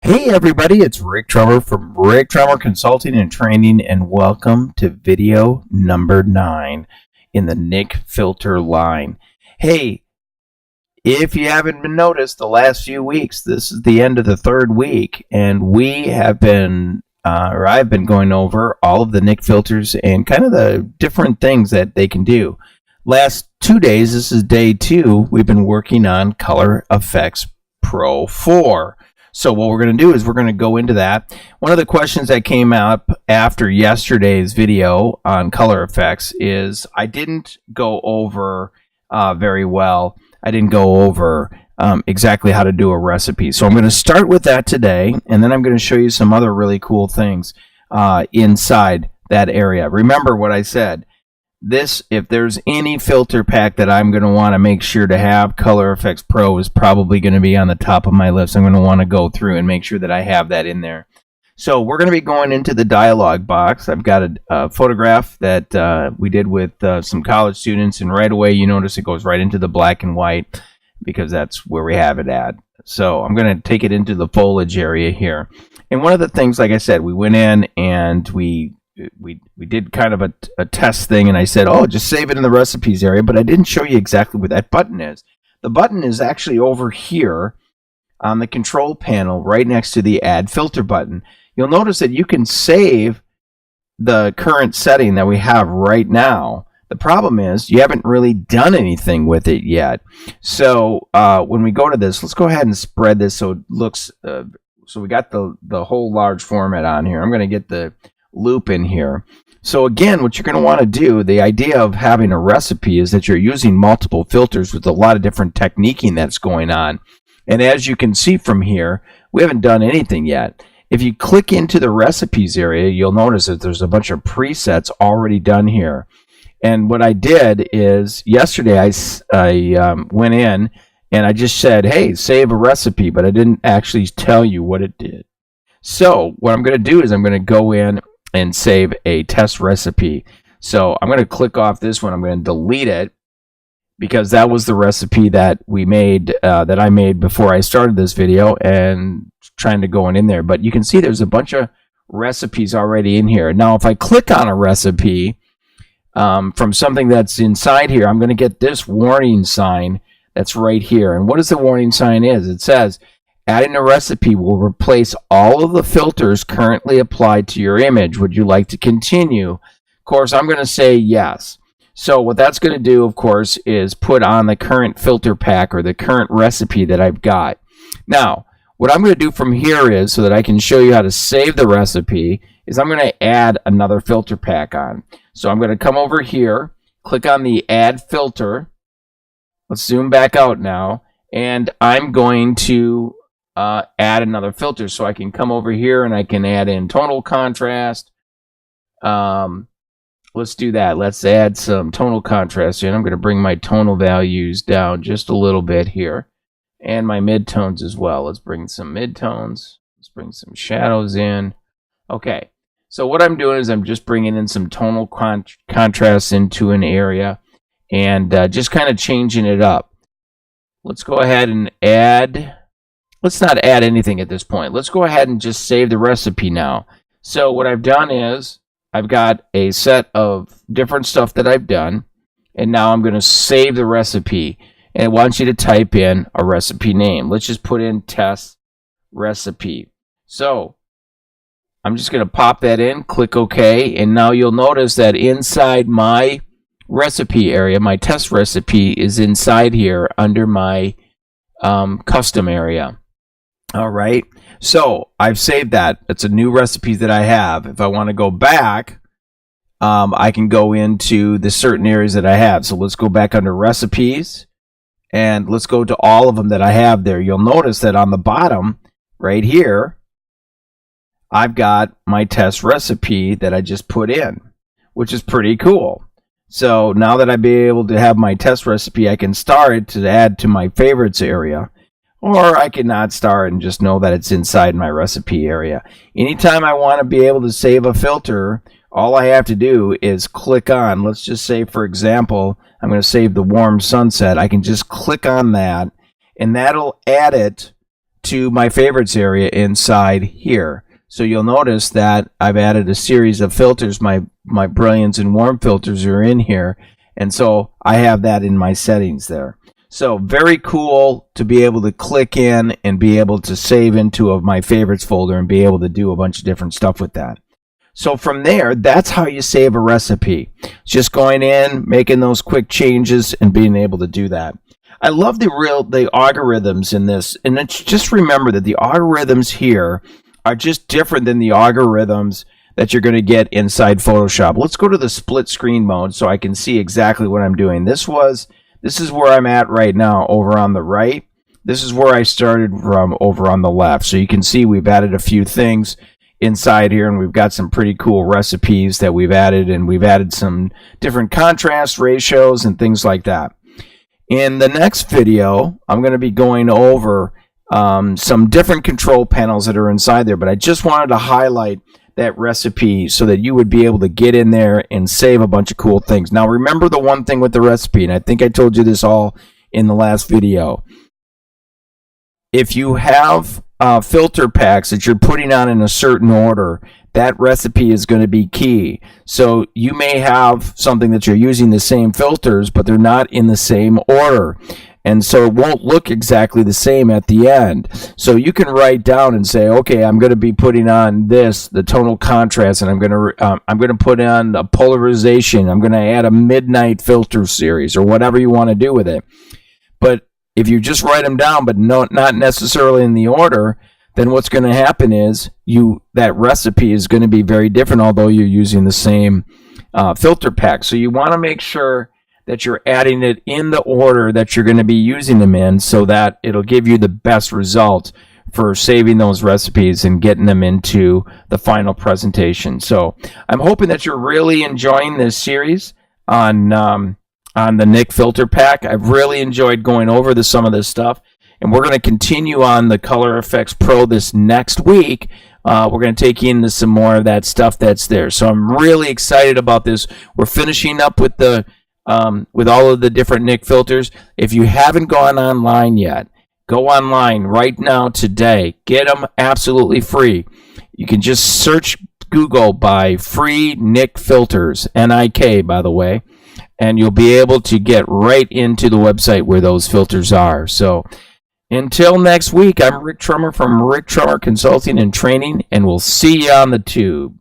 Hey everybody, it's Rick Trummer from Rick Trummer Consulting and Training, and welcome to video number 9 in the NIK Filter line. Hey, if you haven't been noticed the last few weeks, this is the end of the third week, and we have been, I've been going over all of the NIK filters and kind of the different things that they can do. Last 2 days, this is day 2, we've been working on Color Efex Pro 4. So what we're going to do is we're going to go into that. One of the questions that came up after yesterday's video on Color Efex is I didn't go over very well. I didn't go over exactly how to do a recipe. So I'm going to start with that today, and then I'm going to show you some other really cool things inside that area. Remember what I said. If there's any filter pack that I'm going to want to make sure to have, Color Efex Pro is probably going to be on the top of my list. I'm going to want to go through and make sure that I have that in there. So we're going to be going into the dialog box. I've got a photograph that we did with some college students, and right away you notice it goes right into the black and white because that's where we have it at. So I'm going to take it into the foliage area here. And one of the things, like I said, we went in and we did kind of a test thing, and I said, oh, just save it in the recipes area, but I didn't show you exactly where that button is. The button is actually over here on the control panel right next to the add filter button. You'll notice that you can save the current setting that we have right now. The problem is you haven't really done anything with it yet. So when we go to this, let's go ahead and spread this so it looks, so we got the whole large format on here. I'm going to get the loop in here. So again, what you're going to want to do, the idea of having a recipe is that you're using multiple filters with a lot of different techniquing that's going on. And as you can see from here, we haven't done anything yet. If you click into the recipes area, you'll notice that there's a bunch of presets already done here. And what I did is yesterday I went in and I just said, hey, save a recipe, but I didn't actually tell you what it did. So what I'm going to do is I'm going to go in and save a test recipe. So I'm going to click off this one. I'm going to delete it because that was the recipe that we made, that I made before I started this video and trying to go in there. But you can see there's a bunch of recipes already in here. Now, if I click on a recipe from something that's inside here, I'm going to get this warning sign that's right here. And what is the warning sign is? It says, adding a recipe will replace all of the filters currently applied to your image. Would you like to continue? Of course, I'm going to say yes. So what that's going to do, of course, is put on the current filter pack or the current recipe that I've got. Now, what I'm going to do from here is, so that I can show you how to save the recipe, is I'm going to add another filter pack on. So I'm going to come over here, click on the add filter. Let's zoom back out now. And I'm going to add another filter, so I can come over here and I can add in tonal contrast. Let's do that. Let's add some tonal contrast in. I'm going to bring my tonal values down just a little bit here, and my midtones as well. Let's bring some midtones. Let's bring some shadows in. Okay, so what I'm doing is I'm just bringing in some tonal contrast into an area and just kind of changing it up. Let's go ahead and add. Let's not add anything at this point. Let's go ahead and just save the recipe now. So what I've done is I've got a set of different stuff that I've done, and now I'm going to save the recipe. And I want you to type in a recipe name. Let's just put in test recipe. So I'm just going to pop that in, click OK, and now you'll notice that inside my recipe area, my test recipe is inside here under my custom area. All right, so I've saved that. It's a new recipe that I have. If I want to go back, I can go into the certain areas that I have. So let's go back under recipes, and let's go to all of them that I have there. You'll notice that on the bottom right here, I've got my test recipe that I just put in, which is pretty cool. So now that I've been able to have my test recipe, I can start to add to my favorites area. Or I can not start and just know that it's inside my recipe area. Anytime I want to be able to save a filter, all I have to do is click on, let's just say, for example, I'm going to save the warm sunset. I can just click on that, and that'll add it to my favorites area inside here. So you'll notice that I've added a series of filters. My brilliance and warm filters are in here, and so I have that in my settings there. So very cool to be able to click in and be able to save into my favorites folder and be able to do a bunch of different stuff with that. So from there, that's how you save a recipe. It's just going in, making those quick changes, and being able to do that. I love the algorithms in this, and just remember that the algorithms here are just different than the algorithms that you're going to get inside Photoshop. Let's go to the split screen mode so I can see exactly what I'm doing. This is where I'm at right now over on the right. This is where I started from over on the left. So you can see we've added a few things inside here, and we've got some pretty cool recipes that we've added, and we've added some different contrast ratios and things like that. In the next video, I'm going to be going over some different control panels that are inside there, but I just wanted to highlight that recipe so that you would be able to get in there and save a bunch of cool things. Now remember the one thing with the recipe, and I think I told you this all in the last video. If you have filter packs that you're putting on in a certain order, that recipe is going to be key. So you may have something that you're using the same filters, but they're not in the same order. And so it won't look exactly the same at the end. So you can write down and say, okay, I'm going to be putting on this, the tonal contrast, and I'm going to put on a polarization. I'm going to add a midnight filter series or whatever you want to do with it. But if you just write them down, but not necessarily in the order, then what's going to happen is that recipe is going to be very different, although you're using the same filter pack. So you want to make sure that you're adding it in the order that you're going to be using them in, so that it'll give you the best result for saving those recipes and getting them into the final presentation. So I'm hoping that you're really enjoying this series on the NIK filter pack. I've really enjoyed going over some of this stuff, and we're going to continue on the Color Efex Pro this next week. We're going to take you into some more of that stuff that's there. So I'm really excited about this. We're finishing up with with all of the different NIK filters. If you haven't gone online yet, go online right now today. Get them absolutely free. You can just search Google by free NIK filters, NIK by the way, and you'll be able to get right into the website where those filters are. So until next week, I'm Rick Trummer from Rick Trummer Consulting and Training, and we'll see you on the tube.